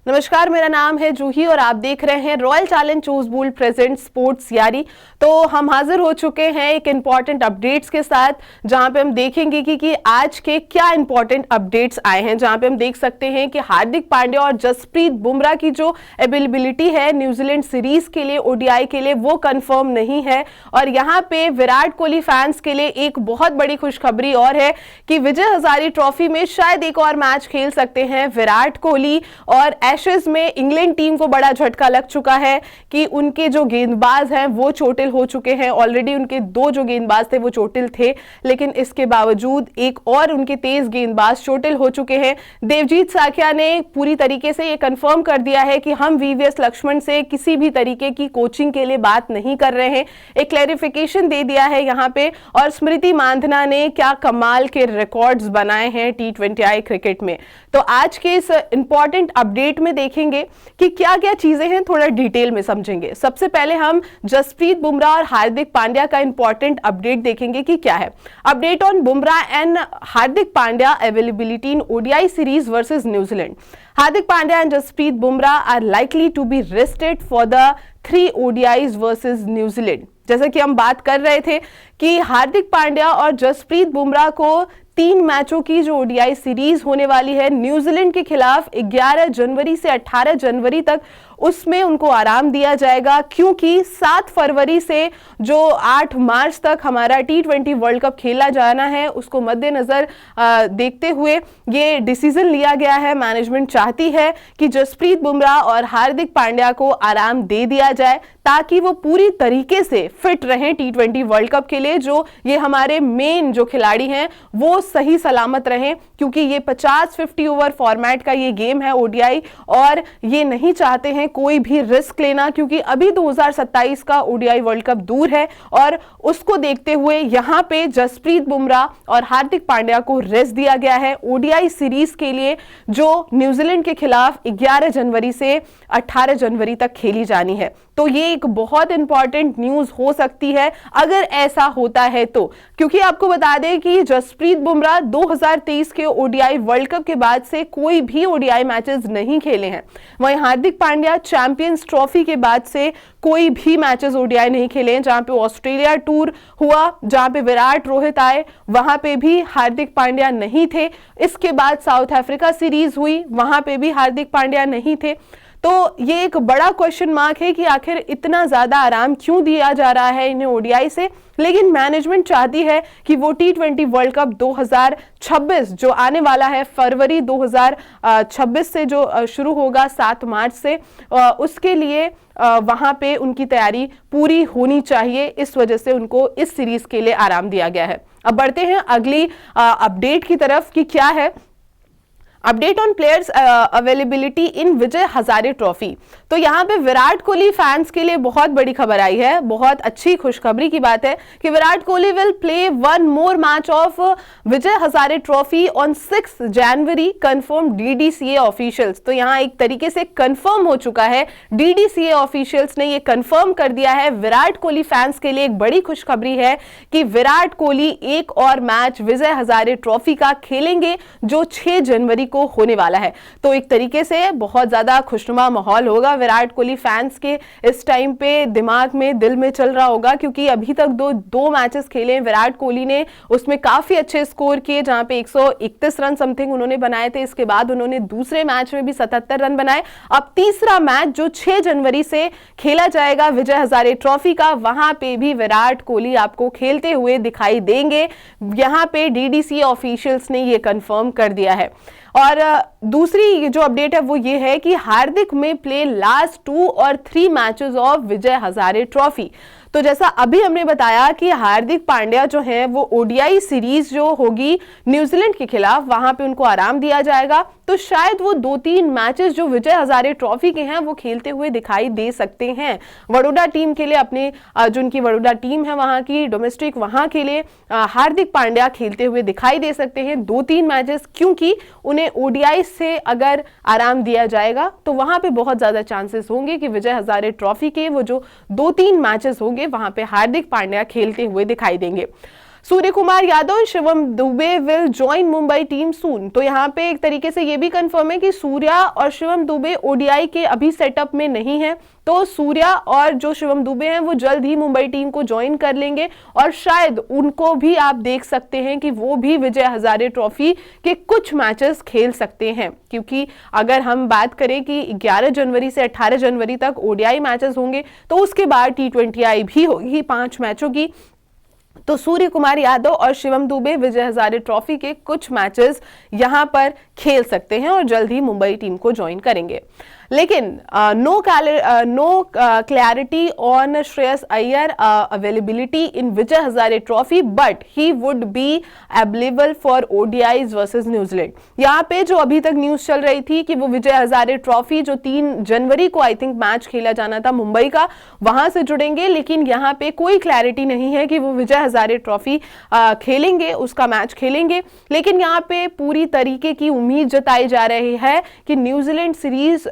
नमस्कार, मेरा नाम है जूही और आप देख रहे हैं रॉयल चैलेंज चूसबुल प्रेजेंट स्पोर्ट्स यारी। तो हम हाजिर हो चुके हैं एक इंपॉर्टेंट अपडेट्स के साथ, जहां पे हम देखेंगे कि आज के क्या इंपॉर्टेंट अपडेट्स आए हैं। जहां पे हम देख सकते हैं कि हार्दिक पांड्या और जसप्रीत बुमराह की जो अवेलेबिलिटी है न्यूजीलैंड सीरीज के लिए, ओडीआई के लिए, वो कंफर्म नहीं है। और यहाँ पे विराट कोहली फैंस के लिए एक बहुत बड़ी खुशखबरी और है कि विजय हजारे ट्रॉफी में शायद एक और मैच खेल सकते हैं विराट कोहली। और एशेज में इंग्लैंड टीम को बड़ा झटका लग चुका है कि उनके जो गेंदबाज हैं वो चोटिल हो चुके हैं। ऑलरेडी उनके दो जो गेंदबाज थे वो चोटिल थे, लेकिन इसके बावजूद एक और उनके तेज गेंदबाज चोटिल हो चुके हैं। देवजीत साखिया ने पूरी तरीके से ये कंफर्म कर दिया है कि हम वीवीएस लक्ष्मण से किसी भी तरीके की कोचिंग के लिए बात नहीं कर रहे हैं। एक क्लैरिफिकेशन दे दिया है यहाँ पे। और स्मृति मांधना ने क्या कमाल के रिकॉर्ड्स बनाए हैं T20I क्रिकेट में। तो आज के इस इंपॉर्टेंट अपडेट में देखेंगे कि क्या क्या चीजें हैं, थोड़ा डिटेल में समझेंगे। सबसे पहले हम जसप्रीत बुमराह और हार्दिक पांड्या का इंपॉर्टेंट अपडेट देखेंगे कि क्या है। Update on Bumrah and Hardik Pandya availability in ODI series versus New Zealand. Hardik Pandya and Jasprit Bumrah are likely to be rested for the 3 ODIs versus New Zealand। जैसे कि हम बात कर रहे थे कि हार्दिक पांड्या और जसप्रीत बुमराह को 3 मैचों की जो ओडीआई सीरीज होने वाली है न्यूजीलैंड के खिलाफ 11 जनवरी से 18 जनवरी तक, उसमें उनको आराम दिया जाएगा, क्योंकि 7 फरवरी से जो 8 मार्च तक हमारा T20 वर्ल्ड कप खेला जाना है उसको मद्देनजर देखते हुए ये डिसीजन लिया गया है। मैनेजमेंट चाहती है कि जसप्रीत बुमराह और हार्दिक पांड्या को आराम दे दिया जाए ताकि वो पूरी तरीके से फिट रहें T20 वर्ल्ड कप के लिए। जो ये हमारे मेन जो खिलाड़ी हैं वो सही सलामत रहें, क्योंकि ये 50-50 ओवर फॉर्मेट का ये गेम है ओडीआई, और ये नहीं चाहते हैं कोई भी रिस्क लेना, क्योंकि अभी 2027 का ओडीआई वर्ल्ड कप दूर है। और उसको देखते हुए यहाँ पे जसप्रीत बुमराह और हार्दिक पांड्या को रेस्ट दिया गया है ओडीआई सीरीज के लिए, जो न्यूजीलैंड के खिलाफ 11 जनवरी से 18 जनवरी तक खेली जानी है। तो ये एक बहुत इंपॉर्टेंट न्यूज हो सकती है अगर ऐसा होता है तो, क्योंकि आपको बता दें कि जसप्रीत बुमराह 2023 के ओडीआई वर्ल्ड कप के बाद से कोई भी ओडीआई मैचेस नहीं खेले हैं। वहीं हार्दिक पांड्या चैंपियंस ट्रॉफी के बाद से कोई भी मैचेस ओडीआई नहीं खेले हैं। जहां पे ऑस्ट्रेलिया टूर हुआ, जहां पे विराट रोहित आए, वहां पे भी हार्दिक पांड्या नहीं थे। इसके बाद साउथ अफ्रीका सीरीज हुई, वहां पे भी हार्दिक पांड्या नहीं थे। तो ये एक बड़ा क्वेश्चन मार्क है कि आखिर इतना ज्यादा आराम क्यों दिया जा रहा है इन्हें ओडीआई से। लेकिन मैनेजमेंट चाहती है कि वो T20 वर्ल्ड कप 2026 जो आने वाला है, फरवरी 2026 से जो शुरू होगा 7 मार्च से, उसके लिए वहां पे उनकी तैयारी पूरी होनी चाहिए। इस वजह से उनको इस सीरीज के लिए आराम दिया गया है। अब बढ़ते हैं अगली अपडेट की तरफ कि क्या है। Update on players availability in Vijay Hazare trophy. तो यहाँ पे विराट कोहली फैंस के लिए बहुत बड़ी खबर आई है, बहुत अच्छी खुशखबरी की बात है कि Virat Kohli will play 1 more match of Vijay Hazare trophy on 6 January, confirm DDCA officials. तो यहाँ एक तरीके से कंफर्म हो चुका है, डीडीसीए ऑफिशियल्स ने ये कंफर्म कर दिया है। विराट कोहली फैंस के लिए एक बड़ी खुशखबरी है कि विराट कोहली एक और मैच विजय हजारे ट्रॉफी का खेलेंगे, जो 6 जनवरी को होने वाला है। तो एक तरीके से बहुत ज्यादा खुशनुमा माहौल होगा विराट कोहली फैंस के। इस टाइम पे दिमाग में, दिल में चल रहा होगा, क्योंकि अभी तक दो मैचेस खेले हैं विराट कोहली ने, उसमें काफी अच्छे स्कोर किए, जहां पे 131 रन समथिंग उन्होंने बनाए थे। इसके बाद उन्होंने दूसरे मैच में भी 77 रन बनाए। अब तीसरा मैच जो 6 जनवरी से खेला जाएगा विजय हजारे ट्रॉफी का, वहां पे भी विराट कोहली आपको खेलते हुए दिखाई देंगे। यहां पे डीडीसी ऑफिशियल्स ने ये कंफर्म कर दिया है। और दूसरी जो अपडेट है वो ये है कि हार्दिक में प्ले लास्ट 2 और 3 matches of Vijay Hazare trophy. तो जैसा अभी हमने बताया कि हार्दिक पांड्या जो है वो ओडीआई सीरीज जो होगी न्यूजीलैंड के खिलाफ, वहां पे उनको आराम दिया जाएगा। तो शायद वो 2-3 मैचेस जो विजय हजारे ट्रॉफी के हैं वो खेलते हुए दिखाई दे सकते हैं वडोदरा टीम के लिए। अपने जो उनकी वडोदरा टीम है वहां की डोमेस्टिक, वहां के लिए हार्दिक पांड्या खेलते हुए दिखाई दे सकते हैं 2-3 मैचेस, क्योंकि उन्हें ओडीआई से अगर आराम दिया जाएगा तो वहां पे बहुत ज्यादा चांसेस होंगे कि विजय हजारे ट्रॉफी के वो जो 2-3 मैचेस होंगे वहां पे हार्दिक पांड्या खेलते हुए दिखाई देंगे। Surya Kumar Yadav, Shivam Dube will join Mumbai team soon. तो यहाँ पे एक तरीके से ये भी कंफर्म है कि सूर्या और शिवम दुबे ओडीआई के अभी सेटअप में नहीं है, तो सूर्या और जो शिवम दुबे हैं वो जल्द ही मुंबई टीम को ज्वाइन कर लेंगे और शायद उनको भी आप देख सकते हैं कि वो भी विजय हजारे ट्रॉफी के कुछ मैचेस खेल सकते हैं, क्योंकि अगर हम बात करें कि 11 जनवरी से 18 जनवरी तक ओडीआई मैचेस होंगे तो उसके बाद T20I भी होगी 5 मैचों की। तो सूर्य कुमार यादव और शिवम दुबे विजय हजारे ट्रॉफी के कुछ मैचेस यहां पर खेल सकते हैं और जल्द ही मुंबई टीम को ज्वाइन करेंगे। लेकिन no clarity on Shreyas Iyer availability in Vijay Hazare trophy, but he would be available for ODIs versus New Zealand. यहाँ पे जो अभी तक न्यूज चल रही थी कि वो विजय हजारे ट्रॉफी जो 3 जनवरी को आई थिंक मैच खेला जाना था मुंबई का, वहां से जुड़ेंगे, लेकिन यहाँ पे कोई क्लैरिटी नहीं है कि वो विजय हजारे ट्रॉफी खेलेंगे, उसका मैच खेलेंगे। लेकिन यहाँ पे पूरी तरीके की उम्मीद जताई जा रही है कि न्यूजीलैंड सीरीज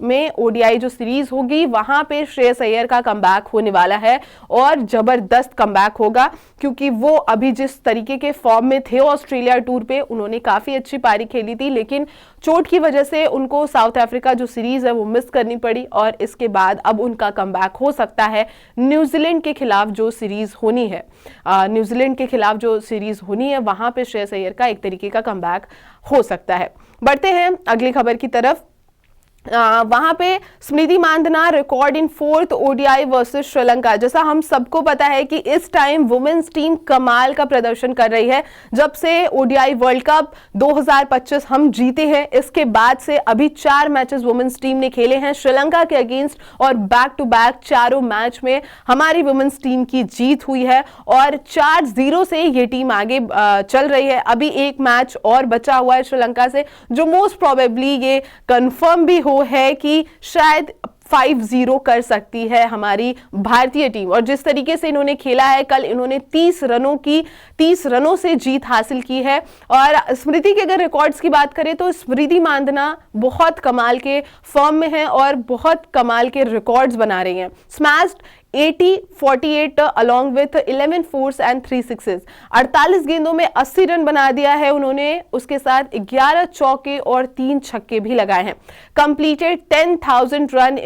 में ओडीआई जो सीरीज होगी वहां पे श्रेयस अय्यर का कमबैक होने वाला है और जबरदस्त कमबैक होगा, क्योंकि वो अभी जिस तरीके के फॉर्म में थे ऑस्ट्रेलिया टूर पे, उन्होंने काफी अच्छी पारी खेली थी, लेकिन चोट की वजह से उनको साउथ अफ्रीका जो सीरीज है वो मिस करनी पड़ी और इसके बाद अब उनका कमबैक हो सकता है न्यूजीलैंड के खिलाफ जो सीरीज होनी है। न्यूजीलैंड के खिलाफ जो सीरीज होनी है वहां पे श्रेयस अय्यर का एक तरीके का कमबैक हो सकता है। बढ़ते हैं अगली खबर की तरफ। वहां पे Smriti Mandhana record in 4th ODI versus Sri Lanka. जैसा हम सबको पता है कि इस टाइम वुमेन्स टीम कमाल का प्रदर्शन कर रही है। जब से ओडीआई वर्ल्ड कप 2025 हम जीते हैं, इसके बाद से अभी 4 मैचेस वुमेन्स टीम ने खेले हैं श्रीलंका के अगेंस्ट और बैक टू बैक चारों मैच में हमारी वुमेन्स टीम की जीत हुई है और 4-0 से ये टीम आगे चल रही है। अभी एक मैच और बचा हुआ है श्रीलंका से, जो मोस्ट प्रोबेबली ये कंफर्म भी हो है कि शायद 5-0 कर सकती है हमारी भारतीय टीम। और जिस तरीके से इन्होंने खेला है, कल इन्होंने 30 रनों से जीत हासिल की है। और स्मृति के अगर रिकॉर्ड्स की बात करें तो स्मृति मांधना बहुत कमाल के फॉर्म में है और बहुत कमाल के रिकॉर्ड्स बना रही हैं। Smashed 80-48 along with 11 fours and 3 sixes। 48 गेंदों में 80 रन बना दिया है उन्होंने, उसके साथ 11 चौके और 3 छक्के भी लगाए हैं। Completed 10,000 run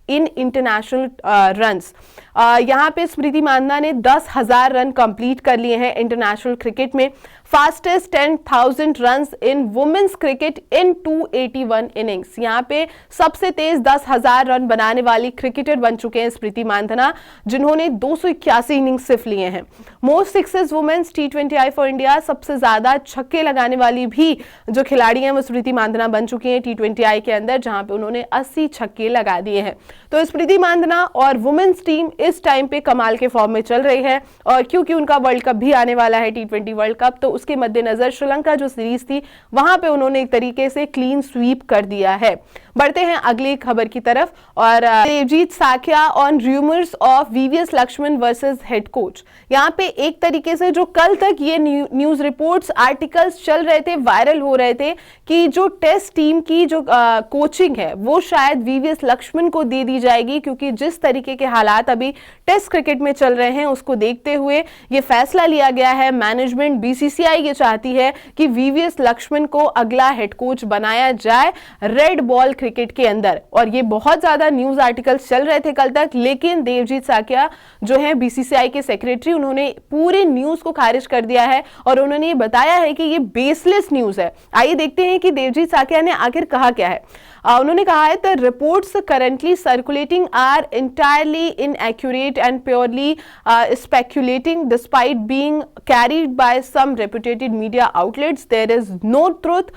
in international runs. यहाँ पे स्मृति मांधना ने 10,000 रन कंप्लीट कर लिए हैं इंटरनेशनल क्रिकेट में। Fastest 10,000 runs in women's cricket in 281 innings. यहाँ पे सबसे तेज 10,000 रन बनाने वाली क्रिकेटर बन चुके हैं स्मृति मांधना, जिन्होंने 281 इनिंग्स सिर्फ लिए हैं। Most sixes women's T20I for India, सबसे ज्यादा छक्के लगाने वाली भी जो खिलाड़ी हैं वो स्मृति मांधना बन चुकी हैं T20I के अंदर, जहां पे उन्होंने 80 छक्के लगा दिए हैं। तो स्मृति मांधना और वुमेन्स टीम इस टाइम पे कमाल के फॉर्म में चल रही है और क्योंकि उनका वर्ल्ड कप भी आने वाला है T20 वर्ल्ड कप, तो उसके मद्देनजर श्रीलंका जो सीरीज थी वहां पे उन्होंने एक तरीके से क्लीन स्वीप कर दिया है। बढ़ते हैं अगली खबर की तरफ और Devajit Saikia on rumours of VVS Laxman versus head coach. यहाँ पे एक तरीके से जो कल तक ये न्यूज रिपोर्ट्स आर्टिकल्स चल रहे थे, वायरल हो रहे थे कि जो टेस्ट टीम की जो कोचिंग है वो शायद वीवीएस लक्ष्मण को दे दी जाएगी, क्योंकि जिस तरीके के हालात अभी टेस्ट क्रिकेट में चल रहे हैं उसको देखते हुए ये फैसला लिया गया है। मैनेजमेंट बीसीसीआई ये चाहती है कि वीवीएस लक्ष्मण को अगला हेड कोच बनाया जाए रेड बॉल क्रिकेट के अंदर। और ये बहुत ज्यादा न्यूज आर्टिकल्स चल रहे थे कल तक, लेकिन देवजीत साकिया जो है बीसीसीआई के सेक्रेटरी, उन्होंने पूरे न्यूज को खारिज कर दिया है और उन्होंने ये बताया है कि ये बेसलेस न्यूज है। आइए देखते हैं कि देवजीत साकिया ने आखिर कहा क्या है। उन्होंने कहा है the reports currently circulating are entirely inaccurate and purely speculating despite being carried by some reputed media outlets. There is no truth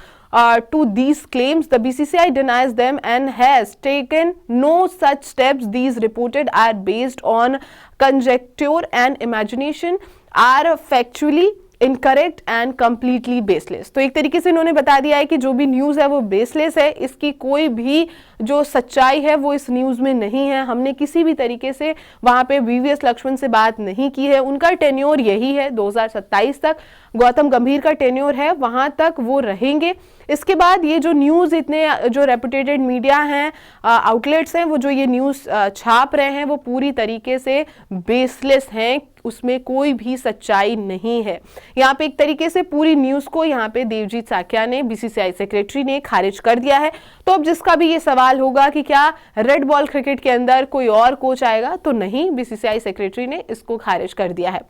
to these claims. The BCCI denies them and has taken no such steps. These reported are based on conjecture and imagination, are factually incorrect and completely baseless. तो एक तरीके से इन्होंने बता दिया है कि जो भी न्यूज है वो बेसलेस है, इसकी कोई भी जो सच्चाई है वो इस न्यूज में नहीं है। हमने किसी भी तरीके से वहां पे वीवीएस लक्ष्मण से बात नहीं की है। उनका टेन्योर यही है 2027 तक, गौतम गंभीर का टेन्योर है, वहां तक वो रहेंगे। इसके बाद ये जो न्यूज़ इतने जो रेपुटेटेड मीडिया हैं, आउटलेट्स हैं, वो जो ये न्यूज़ छाप रहे हैं वो पूरी तरीके से बेसलेस हैं, उसमें कोई भी सच्चाई नहीं है। यहाँ पे एक तरीके से पूरी न्यूज़ को यहाँ पे देवजीत साकिया ने, बीसीसीआई सेक्रेटरी ने खारिज कर दिया है। तो अब जिसका भी ये सवाल होगा कि क्या रेड बॉल क्रिकेट के अंदर कोई और कोच आएगा, तो नहीं, बीसीसीआई सेक्रेटरी ने इसको खारिज कर दिया है।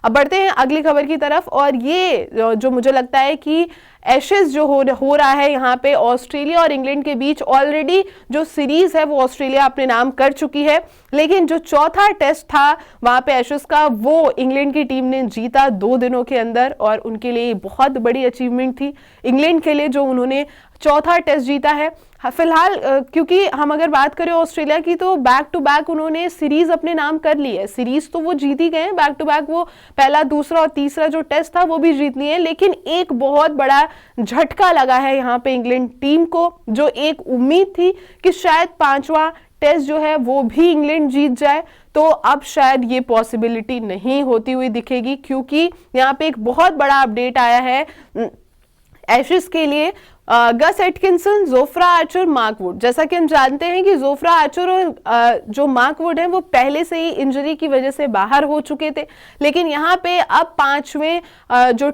अब बढ़ते हैं अगली खबर की तरफ, और ये जो मुझे लगता है कि एशेज जो हो रहा है यहाँ पे ऑस्ट्रेलिया और इंग्लैंड के बीच, ऑलरेडी जो सीरीज है वो ऑस्ट्रेलिया अपने नाम कर चुकी है, लेकिन जो चौथा टेस्ट था वहां पे एशेज का, वो इंग्लैंड की टीम ने जीता 2 दिनों के अंदर, और उनके लिए बहुत बड़ी अचीवमेंट थी इंग्लैंड के लिए जो उन्होंने चौथा टेस्ट जीता है। फिलहाल क्योंकि हम अगर बात करें ऑस्ट्रेलिया की, तो बैक टू बैक उन्होंने सीरीज अपने नाम कर ली है। सीरीज तो वो जीत ही गए हैं, बैक टू बैक वो पहला, दूसरा और तीसरा जो टेस्ट था वो भी जीत लिए हैं, लेकिन एक बहुत बड़ा झटका लगा है यहाँ पे इंग्लैंड टीम को, जो एक उम्मीद थी कि शायद 5वां टेस्ट जो है वो भी इंग्लैंड जीत जाए, तो अब शायद ये पॉसिबिलिटी नहीं होती हुई दिखेगी, क्योंकि यहाँ पे एक बहुत बड़ा अपडेट आया है एशेज के लिए। Gus Atkinson, Jofra Archer, Mark Wood. जैसा कि हम जानते हैं कि जोफ्रा आर्चर और जो मार्क वुड है वो पहले से ही इंजरी की वजह से बाहर हो चुके थे, लेकिन यहाँ पे अब 5वां जो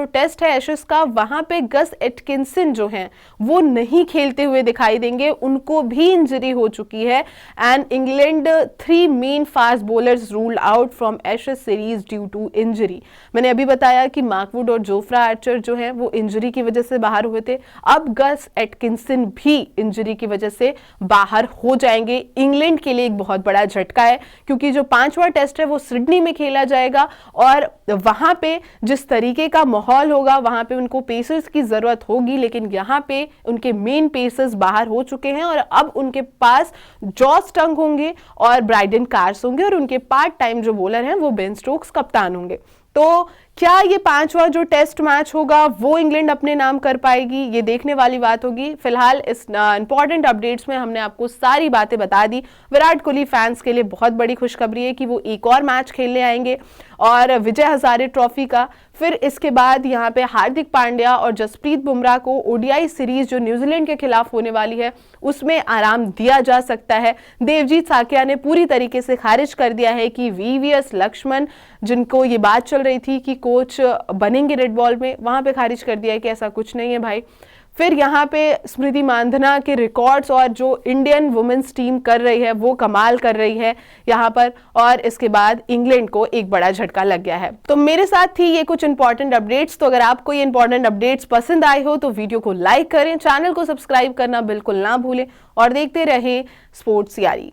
टेस्ट है एशेज का, वहां पे गस एटकिंसन जो हैं वो नहीं खेलते हुए दिखाई देंगे, उनको भी इंजरी हो चुकी है। And England 3 main fast bowlers ruled out from Ashes series due to injury. मैंने अभी बताया कि मार्क वुड और जोफ्रा आर्चर जो है वो इंजरी की वजह से बाहर हुए थे, अब गस एटकिंसन भी इंजरी की वजह से बाहर हो जाएंगे। इंग्लैंड के लिए एक बहुत बड़ा झटका है, क्योंकि जो 5वां टेस्ट है वो सिडनी में खेला जाएगा, और वहां पे जिस तरीके का माहौल होगा वहां पे उनको पेसर्स की जरूरत होगी, लेकिन यहाँ पे उनके मेन पेसर्स बाहर हो चुके हैं, और अब उनके पास जॉस टंग होंगे और ब्राइडन कार्स होंगे, और उनके पार्ट टाइम जो बॉलर हैं वो बेन स्टोक्स कप्तान होंगे। तो क्या ये 5वां जो टेस्ट मैच होगा वो इंग्लैंड अपने नाम कर पाएगी, ये देखने वाली बात होगी। फिलहाल इस इंपॉर्टेंट अपडेट्स में हमने आपको सारी बातें बता दी। विराट कोहली फैंस के लिए बहुत बड़ी खुशखबरी है कि वो एक और मैच खेलने आएंगे, और विजय हजारे ट्रॉफी का। फिर इसके बाद यहाँ पे हार्दिक पांड्या और जसप्रीत बुमराह को ओडीआई सीरीज जो न्यूजीलैंड के खिलाफ होने वाली है उसमें आराम दिया जा सकता है। देवजीत साकिया ने पूरी तरीके से खारिज कर दिया है कि वीवीएस लक्ष्मण, जिनको ये बात चल रही थी कि कोच बनेंगे रेड बॉल में, वहां पे खारिज कर दिया है कि ऐसा कुछ नहीं है भाई। फिर यहाँ पे स्मृति मांधना के रिकॉर्ड्स और जो इंडियन वुमेन्स टीम कर रही है वो कमाल कर रही है यहाँ पर, और इसके बाद इंग्लैंड को एक बड़ा झटका लग गया है। तो मेरे साथ थी ये कुछ इंपॉर्टेंट अपडेट्स। तो अगर आपको ये इंपॉर्टेंट अपडेट्स पसंद आए हो तो वीडियो को लाइक करें, चैनल को सब्सक्राइब करना बिल्कुल ना भूलें, और देखते रहें स्पोर्ट्स यारी।